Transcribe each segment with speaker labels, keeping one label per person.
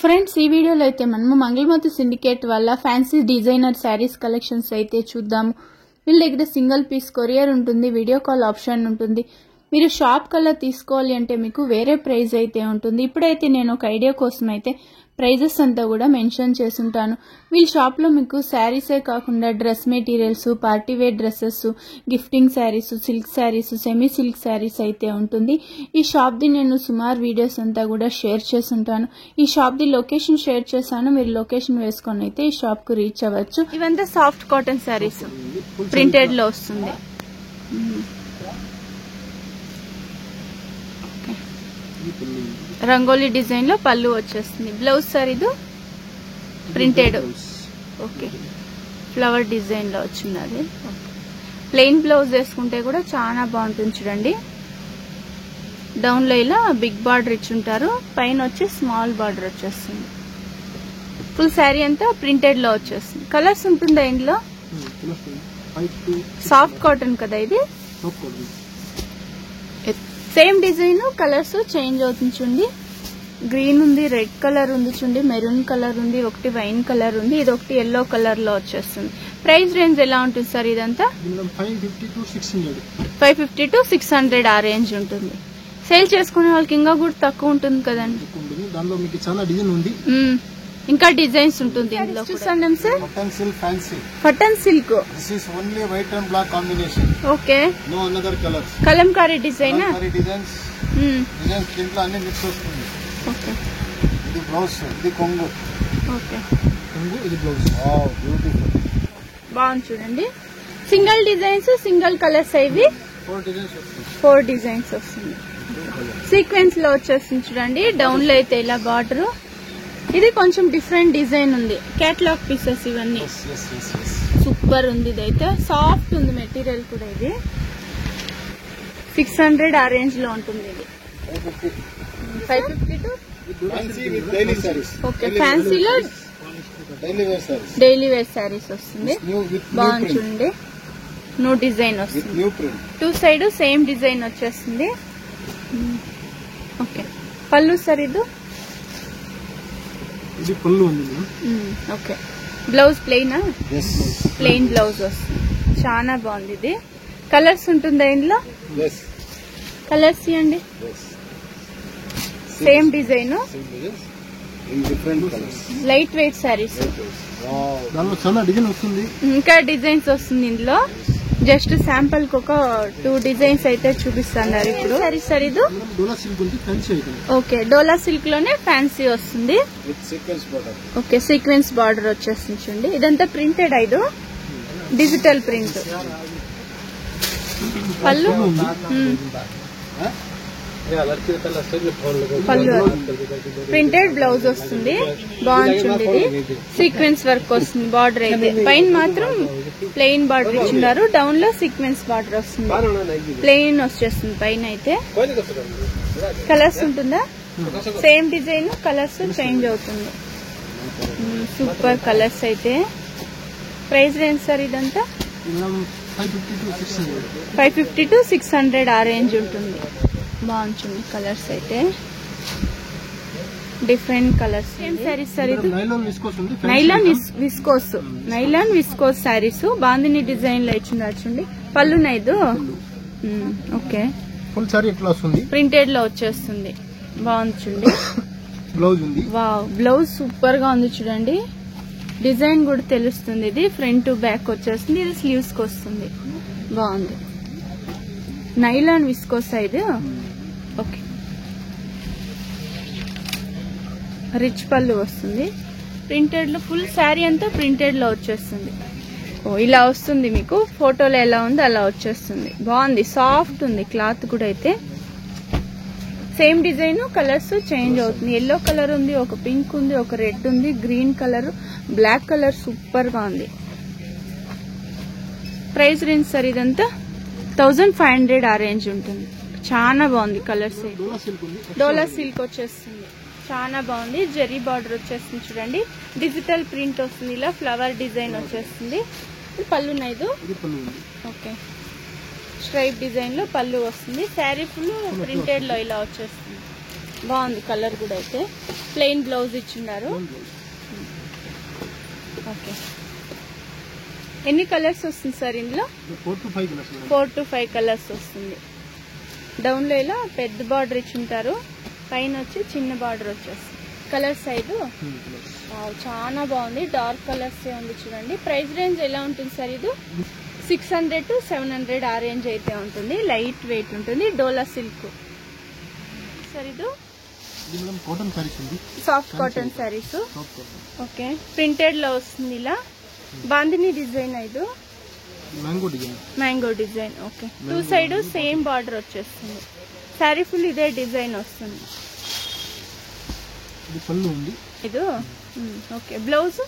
Speaker 1: Friends ఈ వీడియోలో అయితే మనము మంగళమతి సిండికేట్ వల్ల ఫ్యాన్సీ డిజైనర్ శారీస్ కలెక్షన్స్ అయితే చూద్దాము. వీళ్ళ దగ్గర సింగిల్ పీస్ కొరియర్ ఉంటుంది, వీడియో కాల్ ఆప్షన్ ఉంటుంది. మీరు షాప్ కల్లా తీసుకోవాలి అంటే మీకు వేరే ప్రైస్ అయితే ఉంటుంది. ఇప్పుడైతే నేను ఒక ఐడియా కోసం అయితే ప్రైజెస్ అంతా కూడా మెన్షన్ చేసుంటాను. వీళ్ళ షాప్లో మీకు శారీసే కాకుండా dress materials, party wear dresses, gifting saris, silk saris, semi silk saris అయితే ఉంటుంది. ఈ షాప్ది నేను సుమారు వీడియోస్ అంతా కూడా షేర్ చేసుంటాను. ఈ షాప్ది లొకేషన్ షేర్ చేశాను, మీరు లొకేషన్ వేసుకొని అయితే ఈ షాప్కు రీచ్ అవ్వచ్చు. ఇవంతా సాఫ్ట్ కాటన్ శారీస్ ప్రింటెడ్ లో వస్తుంది. రంగోలీ డిజైన్ లో పళ్ళు వచ్చేస్తుంది. బ్లౌజ్ సార్ ఇది ప్రింటెడ్, ఓకే, ఫ్లవర్ డిజైన్ లో వచ్చింది. ప్లెయిన్ బ్లౌజ్ వేసుకుంటే కూడా చాలా బాగుంటుంది. చూడండి, డౌన్ లో ఇలా బిగ్ బార్డర్ ఇచ్చుంటారు, పైన వచ్చి స్మాల్ బార్డర్ వచ్చేస్తుంది. ఫుల్ శారీ అంతా ప్రింటెడ్ లో వచ్చేస్తుంది. కలర్స్ ఉంటుందా ఇందులో? సాఫ్ట్ కాటన్ కదా ఇది. సేమ్ డిజైన్, కలర్స్ చేంజ్ అవుతుంది. చూడండి, గ్రీన్ ఉంది, రెడ్ కలర్ ఉంది, చూడండి మెరూన్ కలర్ ఉంది, ఒకటి వైన్ కలర్ ఉంది, ఇది ఒకటి ఎల్లో కలర్ లో వచ్చేస్తుంది. ప్రైస్ రేంజ్ ఎలా ఉంటుంది సార్ ఇదంతా? 550 to 600 ఆ రేంజ్ ఉంటుంది. సేల్ చేసుకునే వాళ్ళకి ఇంకా కూడా తక్కువ ఉంటుంది కదండి.
Speaker 2: దానిలో మీకు చాలా డిజైన్ ఉంది,
Speaker 1: ఇంకా డిజైన్స్ ఉంటుంది. చూసాం sir, Patan silk.
Speaker 2: This is only white and black combination.
Speaker 1: Okay,
Speaker 2: No another colors.
Speaker 1: Kalamkari design.
Speaker 2: Designs దీంట్లో అన్ని మిక్స్ వస్తుంది.
Speaker 1: ఓకే,
Speaker 2: ఇది బ్లౌజ్, ఇది కొంగు.
Speaker 1: ఓకే,
Speaker 2: కొంగు, ఇది బ్లౌజ్. Wow, beautiful.
Speaker 1: బాగుంది చూడండి. సింగిల్ డిజైన్స్, సింగిల్ కలర్స్ ఇవి
Speaker 2: 4 డిజైన్స్ వస్తుంది.
Speaker 1: 4 డిజైన్స్ వస్తుంది. సీక్వెన్స్ లో వచ్చేస్తుంది. చూడండి, డౌన్ లో అయితే ఇలా బార్డర్. ఇది కొంచెం డిఫరెంట్ డిజైన్ ఉంది. కేటలాగ్ పీసెస్ ఇవన్నీ. సూపర్ ఉంది. ఇది అయితే సాఫ్ట్ ఉంది మెటీరియల్ కూడా. ఇది 600 ఆ రేంజ్ లో ఉంటుంది. ఇది 550 to ఓకే, ఫ్యాన్సీలో డైలీ వేర్ శారీస్ వస్తుంది. బాగుంది చూడండి, న్యూ డిజైన్ వస్తుంది. 2 సైడ్ సేమ్ డిజైన్ వచ్చేస్తుంది. ఓకే, పళ్ళు సార్ ఇది
Speaker 2: పళ్ళు ఉంది.
Speaker 1: ఓకే, బ్లౌజ్ ప్లెయినా? ప్లెయిన్ బ్లౌజ్ వస్తుంది. చాలా బాగుంది. ఇది కలర్స్ ఉంటుందా ఇందులో? కలర్స్ ఇవ్వండి. Same design, light weight saris.
Speaker 2: దానిలో చాలా డిజైన్ వస్తుంది,
Speaker 1: ఇంకా డిజైన్స్ వస్తుంది ఇందులో. జస్ట్ శాంపుల్ కి ఒక 2 డిజైన్స్ అయితే చూపిస్తున్నారు ఇప్పుడు. సరే సార్, ఇది ఓకే, డోలా సిల్క్ లోనే ఫ్యాన్సీ వస్తుంది. ఓకే, సీక్వెన్స్ బార్డర్ వచ్చేస్తుంది. చూడండి, ఇదంతా ప్రింటెడ్, ఐదు డిజిటల్ ప్రింట్. పళ్ళు పళ్ళు ప్రింటెడ్ బ్లౌజ్ వస్తుంది. బాగుంటుంది. ఇది సీక్వెన్స్ వర్క్ వస్తుంది. బార్డర్ అయితే పైన మాత్రం ప్లెయిన్ బార్డర్ ఇచ్చినారు, డౌన్ లో సీక్వెన్స్ బార్డర్ వస్తుంది. ప్లెయిన్ వచ్చేస్తుంది పైన అయితే. కలర్స్ ఉంటుందా? సేమ్ డిజైన్, కలర్స్ చేంజ్ అవుతుంది. సూపర్ కలర్స్ అయితే. ప్రైస్ రేంజ్ సార్ ఇదంతా? 550 to 600 ఆ రేంజ్ ఉంటుంది. బాగుంటుంది కలర్స్ అయితే, డిఫరెంట్ కలర్స్. ఏం శారీస్ సార్ ఇది? Nylon viscose saris. Bandhani design లో ఇచ్చింది. చూడండి, పళ్ళు నైదు. ఓకే,
Speaker 2: ఫుల్ సారీ ఎట్లా వస్తుంది?
Speaker 1: ప్రింటెడ్ లో వచ్చేస్తుంది. బాగుంది చూడండి.
Speaker 2: బ్లౌజ్ ఉంది.
Speaker 1: వావ్, బ్లౌజ్ సూపర్ గా ఉంది చూడండి. డిజైన్ కూడా తెలుస్తుంది. ఇది ఫ్రంట్ టు బ్యాక్ వచ్చేస్తుంది. ఇది స్లీవ్స్ కి వస్తుంది. బాగుంది. నైలాన్ విస్కోస్ ఇది. ఓకే, రిచ్ పళ్ళు వస్తుంది. ప్రింటెడ్ లో ఫుల్ శారీ అంతా ప్రింటెడ్ లో వచ్చేస్తుంది. ఓ, ఇలా వస్తుంది మీకు. ఫోటోలో ఎలా ఉందో అలా వచ్చేస్తుంది. బాగుంది, సాఫ్ట్ ఉంది క్లాత్ కూడా. అయితే సేమ్ డిజైన్, కలర్స్ చేంజ్ అవుతుంది. ఎల్లో కలర్ ఉంది, ఒక పింక్ ఉంది, ఒక రెడ్ ఉంది, green colour, black colour. Super గా ఉంది. ప్రైస్ రేంజ్ సార్ ఇదంతా? 1500 ఆ రేంజ్ ఉంటుంది. చాలా బాగుంది కలర్స్. డోలా సిల్క్ వచ్చేస్తుంది. చాలా బాగుంది. జరీ బార్డర్ వచ్చేస్తుంది. చూడండి, డిజిటల్ ప్రింట్ వస్తుంది. ఇలా ఫ్లవర్ డిజైన్ వచ్చేస్తుంది. పళ్ళు నైదు. ఓకే, స్ట్రైప్ డిజైన్ లో పళ్ళు వస్తుంది. శారీ ఫుల్ ప్రింటెడ్ లో ఇలా వచ్చేస్తుంది. బాగుంది కలర్ కూడా అయితే. ప్లెయిన్ బ్లౌజ్ ఇచ్చిన్నారు. ఓకే, ఎన్ని కలర్స్ వస్తుంది సార్ ఇందులో? 4 to 5 కలర్స్ వస్తుంది. డౌన్ లో ఇలా పెద్ద బార్డర్ ఇచ్చింటారు, పైన వచ్చి చిన్న బార్డర్ వచ్చేస్తుంది. కలర్ సైడ్ చాలా బాగుంది, డార్క్ కలర్స్ ఉంది చూడండి. ప్రైస్ రేంజ్ ఎలా ఉంటుంది సార్? ఇది 600 to 700 ఆ రేంజ్ అయితే ఉంటుంది. లైట్ వెయిట్ ఉంటుంది, డోలా సిల్క్ సార్. ఇది soft cotton saris. Okay, printed లో వస్తుంది ఇలా. బాందిని డిజైన్, ఇది mango design. Okay, 2 side same border వచ్చేస్తుంది. సారీ ఫుల్ ఇదే డిజైన్ వస్తుంది. ఇది ఓకే, బ్లౌజ్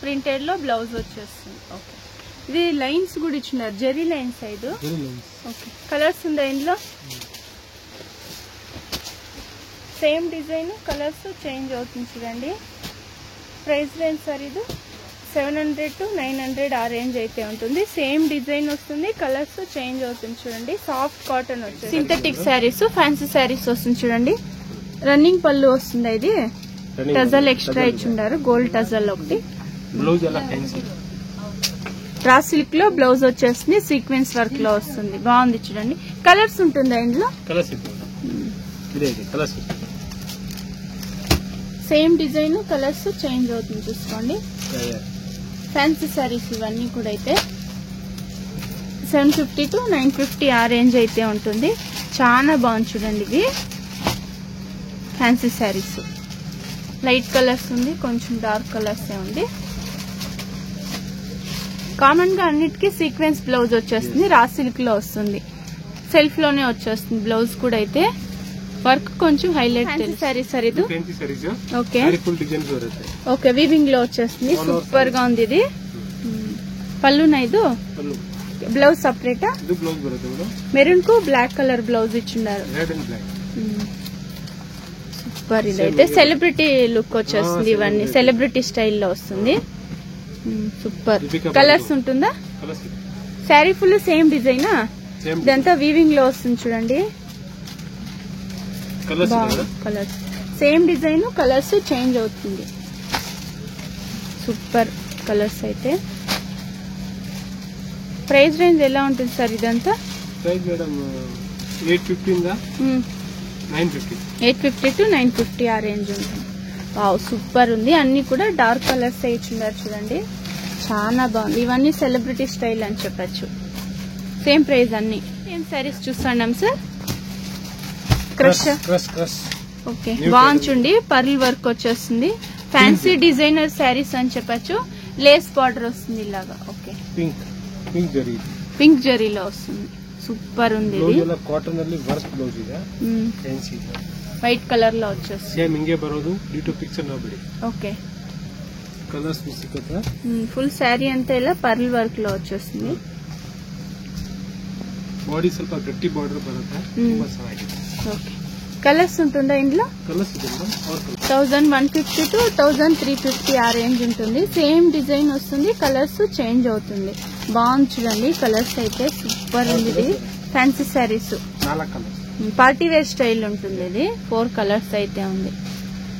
Speaker 1: ప్రింటెడ్ లో బ్లౌజ్ వచ్చేస్తుంది. ఓకే, ఇది లైన్స్ కూడా ఇచ్చినారు, జెరీ లైన్స్. ఇది ఓకే, కలర్స్ ఉందా ఇందులో? సేమ్ డిజైన్, కలర్స్ చేంజ్ అవుతుంది చూడండి. ప్రైస్ రేంజ్ సార్ ఇది 700 to 900 ఆ రేంజ్ అయితే ఉంటుంది. సేమ్ డిజైన్ వస్తుంది, కలర్స్ చేంజ్ అవుతుంది చూడండి. సాఫ్ట్ కాటన్ వచ్చేసి సింథటిక్ శారీస్, ఫ్యాన్సీ శారీస్ వస్తుంది చూడండి. రన్నింగ్ పళ్ళు వస్తుంది. ఇది టజల్ ఎక్స్ట్రా ఇచ్చిండారు, గోల్డ్ టజల్ ఒకటి. రా సిల్క్ లో బ్లౌజ్ వచ్చేస్తుంది, సీక్వెన్స్ వర్క్ లో వస్తుంది. బాగుంది చూడండి. కలర్స్ ఉంటుందా ఇందులో? సేమ్ డిజైన్, కలర్స్ చేంజ్ అవుతుంది చూసుకోండి. ఫ్యాన్సీ సారీస్ ఇవన్నీ కూడా అయితే 750 to 950 ఆ రేంజ్ అయితే ఉంటుంది. చాలా బాగుంది చూడండి. ఇది ఫ్యాన్సీ సారీస్, లైట్ కలర్స్ ఉంది, కొంచెం డార్క్ కలర్స్ ఉంది. కామన్ గా అన్నిటికీ సీక్వెన్స్ బ్లౌజ్ వచ్చేస్తుంది, రా సిల్క్ లో వస్తుంది, సెల్ఫ్ లోనే వచ్చేస్తుంది బ్లౌజ్ కూడా. అయితే వర్క్ కొంచెం హైలైట్. సారీ సార్ ఇది. ఓకే ఓకే, వీవింగ్ లో వచ్చేస్తుంది, సూపర్ గా ఉంది. ఇది పళ్ళునా? ఇది బ్లౌజ్ సపరేటా? మెరూన్ కు బ్లాక్ కలర్ బ్లౌజ్ ఇచ్చిన్నారు. సూపర్. ఇదైతే సెలబ్రిటీ లుక్ వచ్చేస్తుంది, ఇవన్నీ సెలబ్రిటీ స్టైల్లో వస్తుంది. సూపర్. కలర్స్ ఉంటుందా? శారీ ఫుల్ సేమ్ డిజైనా? ఇదంతా వీవింగ్ లో వస్తుంది చూడండి. Colours same design, colours change అవుతుంది. సూపర్ కలర్స్ అయితే. ప్రైస్ రేంజ్ ఎలా ఉంటుంది సార్ ఇదంతా? 850 to 950 ఆ రేంజ్ ఉంటుంది. వావ్, సూపర్ ఉంది. అన్ని కూడా డార్క్ కలర్స్ ఇచ్చిన్నారు చూడండి, చాలా బాగుంది. ఇవన్నీ సెలబ్రిటీ స్టైల్ అని చెప్పచ్చు. సేమ్ ప్రైస్ అన్ని. ఏం సారీస్ చూస్తున్నాం సార్? క్రష్. ఓకే, బాగుంది. పర్ల్ వర్క్ వచ్చేస్తుంది, ఫ్యాన్సీ డిజైనర్ శారీస్ అని చెప్పచ్చు. లేస్ బార్డర్ వస్తుంది ఇలాగా. ఓకే, పింక్ జరీలో వస్తుంది. సూపర్ ఉంది.
Speaker 3: కాటన్ ಅಲ್ಲಿ ವರ್ಕ್ ಬ್ಲೌಸ್ ಇದೆ, ಫ್ಯಾನ್ಸಿ
Speaker 1: వైట్ కలర్ లో వచ్చేస్తుంది.
Speaker 3: ಸೇಮ್ ಹಿಂಗೆ ಬರೋದು, ಡಿಟೋ ಪಿಕ್ಚರ್ ನೋಡ್ಬಿಡಿ.
Speaker 1: ఓకే,
Speaker 3: కలర్స్ సిక్కత.
Speaker 1: ఫుల్ శారీ అంతా ఇలా పర్ల్ వర్క్ లో వచ్చేస్తుంది.
Speaker 3: బాడీ ಸ್ವಲ್ಪ గట్టి బార్డర్ బರುತ್ತೆ, ತುಂಬಾ ಚೆನ್ನಾಗಿದೆ.
Speaker 1: ఓకే, కలర్స్ ఉంటుందా ఇందులో?
Speaker 3: కలర్స్ ಇದೆ
Speaker 1: 1150 to 1350 ఆ రేంజ్ ఉంటుంది. సేమ్ డిజైన్ వస్తుంది, కలర్స్ చేంజ్ అవుతుంది. బాగుంది చూడండి, కలర్స్ అయితే సూపర్ ఉంది. ఇది fancy saris,
Speaker 3: 4 colours,
Speaker 1: party wear style ఉంటుంది. ఇది 4 కలర్స్ అయితే ఉంది,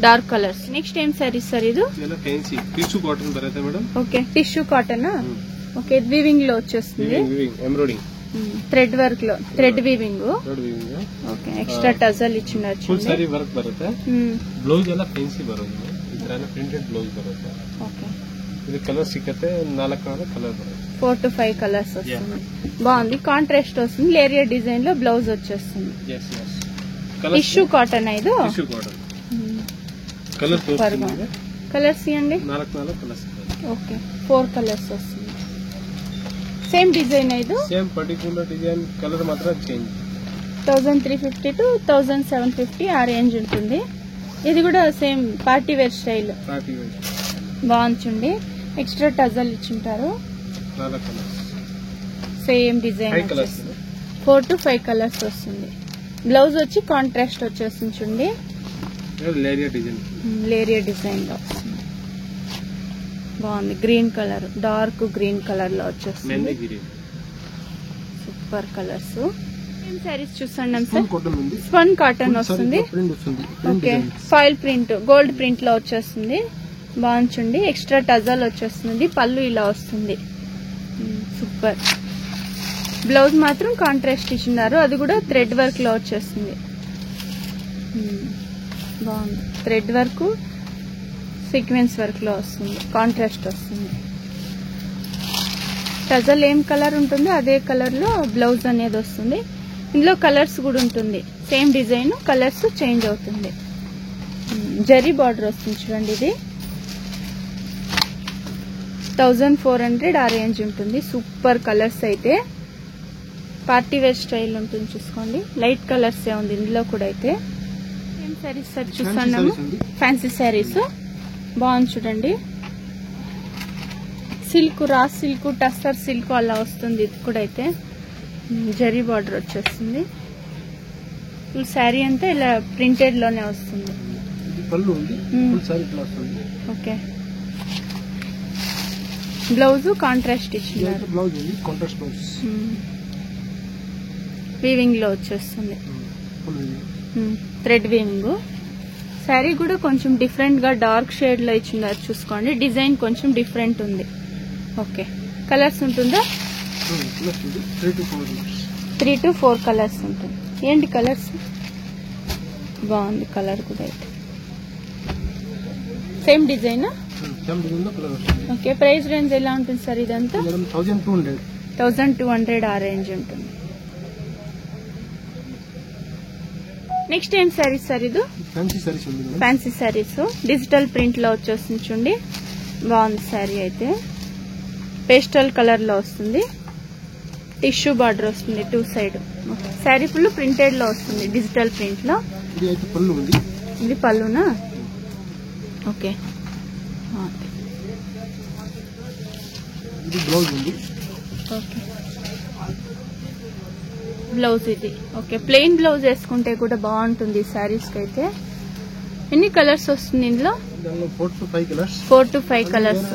Speaker 1: డార్క్ కలర్స్. నెక్స్ట్ ఏం శారీస్ సార్ ఇది?
Speaker 3: ఫ్యాన్సీ టిష్యూ కాటన్ బರುತ್ತೆ madam.
Speaker 1: Okay, tissue cotton. Okay, weaving లో వచ్చేస్తుంది,
Speaker 3: ఎంబ్రాయిడింగ్
Speaker 1: ಥ್ರೆಡ್ ವರ್ಕ್ లో, thread weaving. Okay, extra tassel ಇಚ್ಚಿನಾರು.
Speaker 3: ಫುಲ್ ಸಾರಿ ವರ್ಕ್ ಬರುತ್ತೆ. ಬ್ಲೌಸ್ ಎಲ್ಲ ಫ್ಯಾನ್ಸಿ ಬರೋದು, ಇದರ ಪ್ರಿಂಟೆಡ್ ಬ್ಲೌಸ್ ಬರುತ್ತೆ.
Speaker 1: ಓಕೆ,
Speaker 3: ಇದು ಕಲರ್ ಸಿಕ್ಕತ್ತೆ, 4 ಕಲರ್ ಬರುತ್ತೆ.
Speaker 1: 4 to 5 కలర్స్ వస్తుంది. బాగుంది, కాంట్రాస్ట్ వస్తుంది. లేరియా డిజైన్ లో బ్లౌజ్ వచ్చేస్తుంది. Tissue cotton. ఇది
Speaker 3: టిష్యూ కాటన్. కలర్
Speaker 1: కలర్స్ ఇవ్వండి.
Speaker 3: 4 కలర్స్.
Speaker 1: ఓకే, 4 కలర్స్ వస్తుంది. Same design. ఇది
Speaker 3: సేమ్ పర్టిక్యులర్ డిజైన్, కలర్ మాత్రం చేంజ్.
Speaker 1: 1350 to 1750 ఆ రేంజ్ ఉంటుంది. ఇది కూడా సేమ్ పార్టీ వేర్ స్టైల్. బాగుంది చూడండి, ఎక్స్ట్రా టజల్ ఇచ్చింటారు. సేమ్ డిజైన్ 4 to 5 కలర్స్ వస్తుంది. బ్లౌజ్ వచ్చి కాంట్రాస్ట్ వచ్చేస్తుంది చూడండి, లేరియా డిజైన్ లో వస్తుంది. బాగుంది, green colour, dark green colour లో వచ్చేస్తుంది. Super colours. ఏం సారీస్ చూస్తున్నాం సార్?
Speaker 2: కాటన్ ఉంది,
Speaker 1: స్పన్ కాటన్ వస్తుంది.
Speaker 2: ప్రింట్ వస్తుంది.
Speaker 1: Okay, foil print gold print లో వచ్చేస్తుంది. బాగుంటుంది. ఎక్స్ట్రా టజల్ వచ్చేస్తుంది. పళ్ళు ఇలా వస్తుంది. సూపర్. బ్లౌజ్ మాత్రం కాంట్రాస్ట్ ఇచ్చినారు, అది కూడా థ్రెడ్ వర్క్ లో వచ్చేస్తుంది. బాగుంది. థ్రెడ్ వర్క్ సీక్వెన్స్ వర్క్ లో వస్తుంది. కాంట్రాస్ట్ వస్తుంది. టజల్ ఏం కలర్ ఉంటుందో అదే కలర్ లో బ్లౌజ్ అనేది వస్తుంది. ఇందులో కలర్స్ కూడా ఉంటుంది. సేమ్ డిజైన్, కలర్స్ చేంజ్ అవుతుంది. జరీ బార్డర్ వస్తుంది చూడండి. ఇది 1400 ఆ రేంజ్ ఉంటుంది. సూపర్ కలర్స్ అయితే. పార్టీ వేర్ స్టైల్ ఉంటుంది చూసుకోండి. లైట్ కలర్స్ ఉంది ఇందులో కూడా. అయితే ఏం సారీస్ సార్ చూస్తున్నాము? ఫ్యాన్సీ శారీస్. బాగుంది చూడండి. Silk, raw silk, tussar silk అలా వస్తుంది. ఇది కూడా అయితే జరీ బార్డర్ వచ్చేస్తుంది. శారీ అంతా ఇలా ప్రింటెడ్ లోనే వస్తుంది. ఓకే, బ్లౌజ్ కాంట్రాస్ట్ ఇచ్చినారు. వీవింగ్ లో వచ్చేస్తుంది. Thread weaving. శారీ కూడా కొంచెం డిఫరెంట్ గా డార్క్ షేడ్ లో ఇచ్చినారు చూసుకోండి. డిజైన్ కొంచెం డిఫరెంట్ ఉంది. ఓకే, కలర్స్ ఉంటుందా? 3 to 4 కలర్స్ ఉంటుంది. ఏంటి కలర్స్? బాగుంది కలర్ కూడా. అయితే same design. Okay, price range ఎలా ఉంటుంది సార్? ఇదంతా 1200 ఆ రేంజ్ ఉంటుంది. నెక్స్ట్ ఏం సారీస్ సార్? ఇది ఫ్యాన్సీ సారీస్. డిజిటల్ ప్రింట్ లో వచ్చేస్తుంది చూడండి. బాగుంది శారీ అయితే. పేస్టల్ కలర్ లో వస్తుంది. టిష్యూ బార్డర్ వస్తుంది 2 సైడ్. శారీ ఫుల్ ప్రింటెడ్ లో వస్తుంది డిజిటల్ ప్రింట్ లో. ఇది పళ్ళునా? Okay, okay. బ్లౌజ్ ఇది. ఓకే, ప్లెయిన్ బ్లౌజ్ వేసుకుంటే కూడా బాగుంటుంది ఈ శారీస్ కి అయితే. ఎన్ని కలర్స్ వస్తుంది ఇందులో? 4 to 5 colours.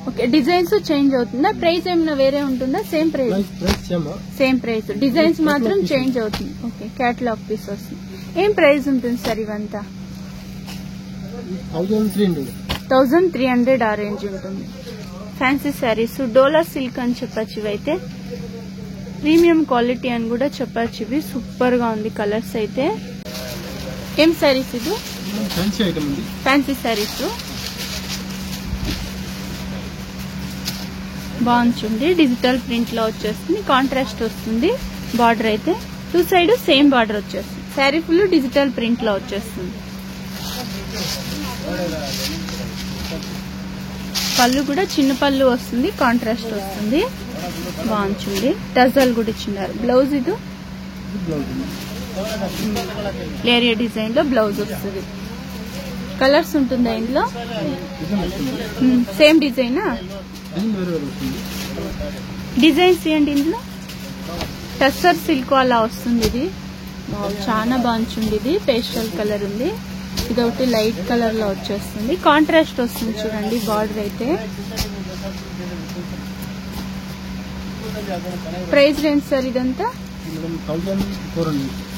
Speaker 1: Okay, designs change అవుతుందా? ప్రైస్ ఏమైనా వేరే ఉంటుందా? Same price? Same price. Designs మాత్రం చేంజ్ అవుతుంది. ఓకే, క్యాటలాగ్ పీస్ వస్తుంది. ఏం ప్రైస్ ఉంటుంది సార్ ఇవంతా? 1300 ఆ రేంజ్ ఉంటుంది. ఫ్యాన్సీ శారీస్. డోలా సిల్క్ అని చెప్పచ్చు. ఇవైతే ప్రీమియం క్వాలిటీ అని కూడా చెప్పచ్చు. ఇవి సూపర్ గా ఉంది కలర్స్ అయితే. ఏం శారీస్ ఇది? ఫ్యాన్సీ శారీస్. బాగుంటుంది. డిజిటల్ ప్రింట్ లో వచ్చేస్తుంది. కాంట్రాస్ట్ వస్తుంది. బార్డర్ అయితే 2 సైడ్ సేమ్ బార్డర్ వచ్చేస్తుంది. శారీ ఫుల్ డిజిటల్ ప్రింట్ లో వచ్చేస్తుంది. పళ్ళు కూడా చిన్న పళ్ళు వస్తుంది. కాంట్రాస్ట్ వస్తుంది. బాగుంటుంది. టజల్ కూడా ఇచ్చినారు. బ్లౌజ్ ఇది ఏరియా డిజైన్ లో బ్లౌజ్ వస్తుంది. కలర్స్ ఉంటుందా ఇందులో? సేమ్ డిజైనా? డిజైన్స్ ఏంటి ఇందులో? టస్సర్ సిల్క్ అలా వస్తుంది. ఇది చాలా బాగుంటుంది. ఇది పేస్టల్ కలర్ ఉంది. ఇది ఒకటి లైట్ కలర్ లో వచ్చేస్తుంది. కాంట్రాస్ట్ వస్తుంది చూడండి బార్డర్ అయితే. ప్రైస్ రేంజ్ సార్ ఇదంతా?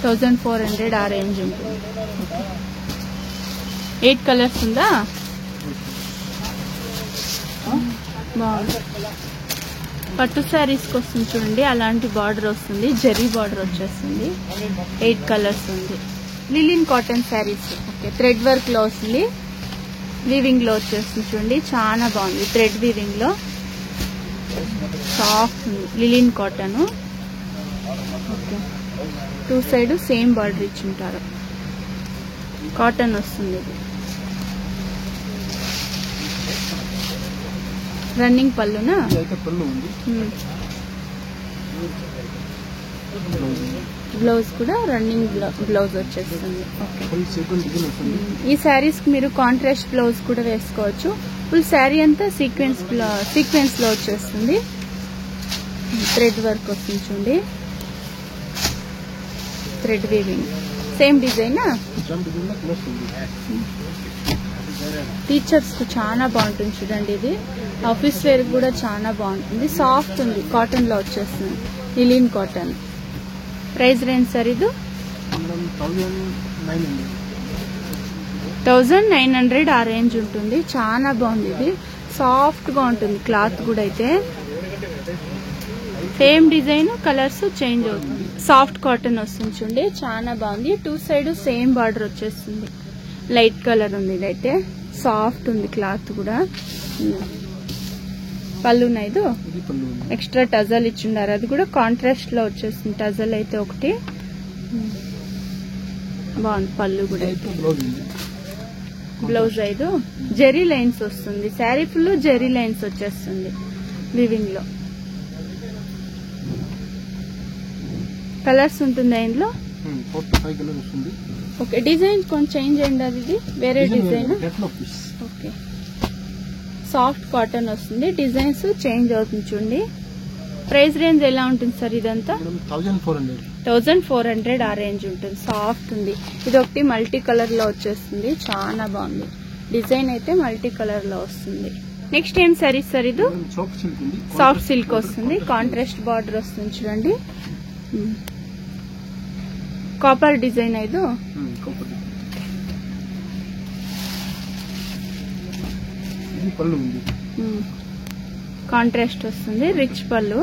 Speaker 1: 1400 ఆ రేంజ్ ఉంటుంది. 8 కలర్స్ ఉందా? బాగుంది. పట్టు శారీస్ కి వస్తుంది చూడండి. అలాంటి బార్డర్ వస్తుంది. జరీ బార్డర్ వచ్చేస్తుంది. 8 కలర్స్ ఉంది. Linen cotton saris. Okay, thread work లో వస్తుంది. వీవింగ్ లో వచ్చేస్తుంది చూడండి. చాలా బాగుంది. థ్రెడ్ వీవింగ్ లో సాఫ్ట్ ఉంది. Linen cotton. Okay, 2 side same border ఇచ్చింటారు. కాటన్ వస్తుంది. ఇది రన్నింగ్ పళ్ళునా? బ్లౌజ్ కూడా రన్నింగ్ బ్లౌజ్ వచ్చేస్తుంది. ఈ శారీస్ కి మీరు కాంట్రాస్ట్ బ్లౌజ్ కూడా వేసుకోవచ్చు. ఫుల్ శారీ అంతా సీక్వెన్స్ లో వచ్చేస్తుంది. థ్రెడ్ వర్క్ వస్తుంది చూడండి. Thread weaving. సేమ్ డిజైనా? టీచర్స్ కు చాలా బాగుంటుంది చూడండి. ఇది ఆఫీస్ వేర్ కూడా చాలా బాగుంటుంది. సాఫ్ట్ ఉంది. కాటన్ లో వచ్చేస్తుంది. లిలిన్ కాటన్. ప్రైస్ రేంజ్ సార్ ఇది
Speaker 2: మేడం 1900.
Speaker 1: 1900 ఆ రేంజ్ ఉంటుంది. చాలా బాగుంది. ఇది సాఫ్ట్ గా ఉంటుంది క్లాత్ కూడా. అయితే సేమ్ డిజైన్, కలర్స్ చేంజ్ అవుతుంది. సాఫ్ట్ కాటన్ వస్తుంది చూడండి, చాలా బాగుంది. 2 సైడ్ సేమ్ బార్డర్ వచ్చేస్తుంది. లైట్ కలర్ ఉంది. ఇదైతే సాఫ్ట్ ఉంది క్లాత్ కూడా. పళ్ళునా ఇది
Speaker 2: ఇది పళ్ళు ఉంది.
Speaker 1: ఎక్స్ట్రా టజల్ ఇచ్చిండారు, అది కూడా కాంట్రాస్ట్ లో వచ్చేస్తుంది. టజల్ అయితే ఒకటి బాగుంది. పళ్ళు కూడా అయితే
Speaker 2: బ్లౌజ్ ఉంది.
Speaker 1: బ్లౌజ్ ఐదు జెరీ లైన్స్ వస్తుంది. శారీ ఫుల్ జెరీ లైన్స్ వచ్చేస్తుంది వివింగ్ లో. కలర్స్ ఉంటుంది ఇందులో.
Speaker 2: 4 to 5 కలర్ వస్తుంది.
Speaker 1: ఓకే, డిజైన్ కొంచెం చేంజ్ అయింది. అది ఇది వేరే డిజైన్.
Speaker 2: నెట్ లో పీస్.
Speaker 1: ఓకే, సాఫ్ట్ కాటన్ వస్తుంది. డిజైన్స్ చేంజ్ అవుతుంది చూడండి. ప్రైస్ రేంజ్ ఎలా ఉంటుంది సార్ ఇదంతా?
Speaker 2: 1400.
Speaker 1: 1400 ఆ రేంజ్ ఉంటుంది. సాఫ్ట్ ఉంది. ఇది ఒకటి మల్టీ కలర్ లో వచ్చేస్తుంది. చాలా బాగుంది. డిజైన్ అయితే మల్టీ కలర్ లో వస్తుంది. నెక్స్ట్ ఏం సారీస్ సార్ ఇది? సాఫ్ట్ సిల్క్ వస్తుంది. కాంట్రాస్ట్ బార్డర్ వస్తుంది చూడండి. కాపర్ డిజైన్ ఐదు.
Speaker 2: ఇది పళ్ళు ఉంది.
Speaker 1: కాంట్రాస్ట్ వస్తుంది. రిచ్ పళ్ళు.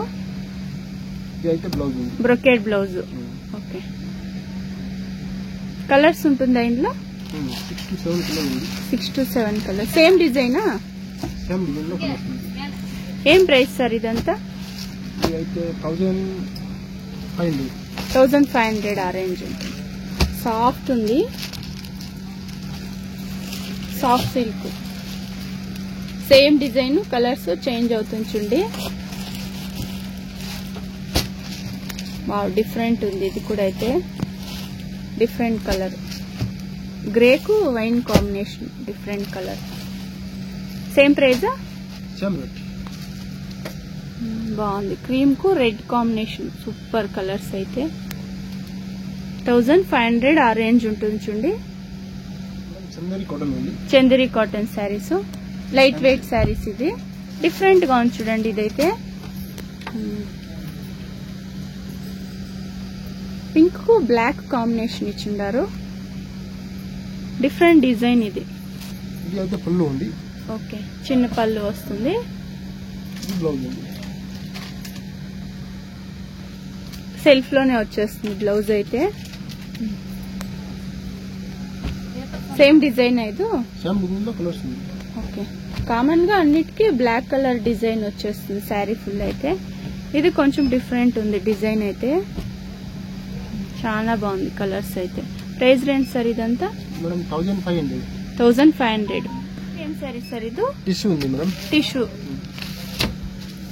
Speaker 2: ఇది అయితే బ్లౌజ్ ఉంది.
Speaker 1: Brocade blouse. ఓకే, కలర్స్ ఉంటుందా ఇందులో?
Speaker 2: 6 to 7 కలర్ ఉంది.
Speaker 1: 6 to 7 కలర్. సేమ్ డిజైనా?
Speaker 2: సేమ్ డిజైన్ లో వస్తుంది.
Speaker 1: ఏం ప్రైస్ సార్ ఇదంతా?
Speaker 2: ఇది అయితే 1500.
Speaker 1: 1500 ఆ రేంజ్ ఉంటుంది. సాఫ్ట్ ఉంది. Soft silk. Same design, colours change అవుతుంది చూడండి. వావ్, డిఫరెంట్ ఉంది. ఇది కూడా అయితే డిఫరెంట్ కలర్. గ్రేకు wine combination. Different colour. Same ప్రైజా?
Speaker 2: Same rate.
Speaker 1: బాగుంది. క్రీమ్ కు రెడ్ కాంబినేషన్. సూపర్ కలర్స్ అయితే. 1500 ఆ రేంజ్ ఉంటుంది చూడండి.
Speaker 2: చందేరి కాటన్ ఉంది.
Speaker 1: Chanderi cotton saris. Light weight saris. ఇది డిఫరెంట్ గా ఉంది చూడండి. ఇదైతే పింక్ కు బ్లాక్ కాంబినేషన్ ఇచ్చిండారు. డిఫరెంట్ డిజైన్ ఇది.
Speaker 2: ఇది అయితే పళ్ళు ఉంది.
Speaker 1: ఓకే, చిన్న పళ్ళు వస్తుంది.
Speaker 2: ఇది బ్లౌజ్ ఉంది.
Speaker 1: సెల్ఫ్ లోనే వచ్చేస్తుంది బ్లౌజ్ అయితే. సేమ్ డిజైన్ ఐదు.
Speaker 2: సేమ్ డిజైన్ లో కలర్స్ ఉంది.
Speaker 1: ఓకే, కామన్ గా అన్నిటికీ బ్లాక్ కలర్ డిజైన్ వచ్చేస్తుంది శారీ ఫుల్ అయితే. ఇది కొంచెం డిఫరెంట్ ఉంది డిజైన్ అయితే. చాలా బాగుంది కలర్స్ అయితే. ప్రైస్ రేంజ్ సార్ ఇదంతా?
Speaker 2: మేడం 1500.
Speaker 1: 1500. ఏం సారీ సార్ ఇది?
Speaker 2: టిష్యూ ఉంది మేడం.
Speaker 1: టిష్యూ.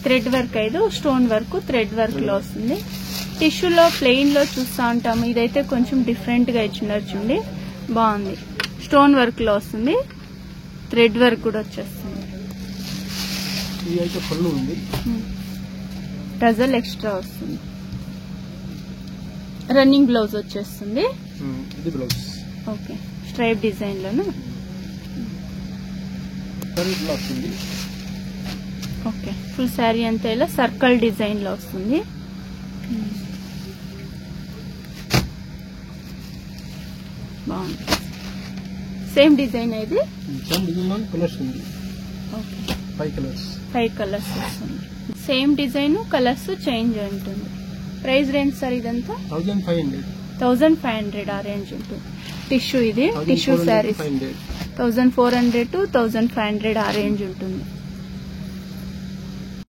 Speaker 1: థ్రెడ్ వర్క్ ఐదు. స్టోన్ వర్క్, థ్రెడ్ వర్క్ లో వస్తుంది. టిష్యూలో ప్లెయిన్ లో చూస్తూ ఉంటాము. ఇదైతే కొంచెం డిఫరెంట్ గా ఇచ్చినారు చూడండి. బాగుంది. స్టోన్ వర్క్ లో వస్తుంది. థ్రెడ్ వర్క్ కూడా వచ్చేస్తుంది.
Speaker 2: ఇది అయితే పళ్ళు ఉంది.
Speaker 1: టజల్ ఎక్స్ట్రా వస్తుంది. రన్నింగ్ బ్లౌజ్ వచ్చేస్తుంది.
Speaker 2: ఇది బ్లౌజ్.
Speaker 1: ఓకే, స్ట్రైప్ డిజైన్ లోనా?
Speaker 2: ఇట్లా వస్తుంది.
Speaker 1: ఓకే, ఫుల్ శారీ అంతా ఇలా సర్కిల్ డిజైన్ లో వస్తుంది. బాగుంది. సేమ్ డిజైన్ ఇది.
Speaker 2: సేమ్ డిజైన్ లో కలర్స్ ఉంది.
Speaker 1: Okay,
Speaker 2: 5 colours.
Speaker 1: 5 కలర్స్ వస్తుంది. సేమ్ డిజైన్, కలర్స్ చేంజ్ ఉంటుంది. ప్రైస్ రేంజ్ సార్ ఇదంతా?
Speaker 2: 1500.
Speaker 1: 1500 ఆ రేంజ్ ఉంటుంది. టిష్యూ ఇది. టిష్యూ శారీస్ 1400 to 1500 ఆ రేంజ్ ఉంటుంది.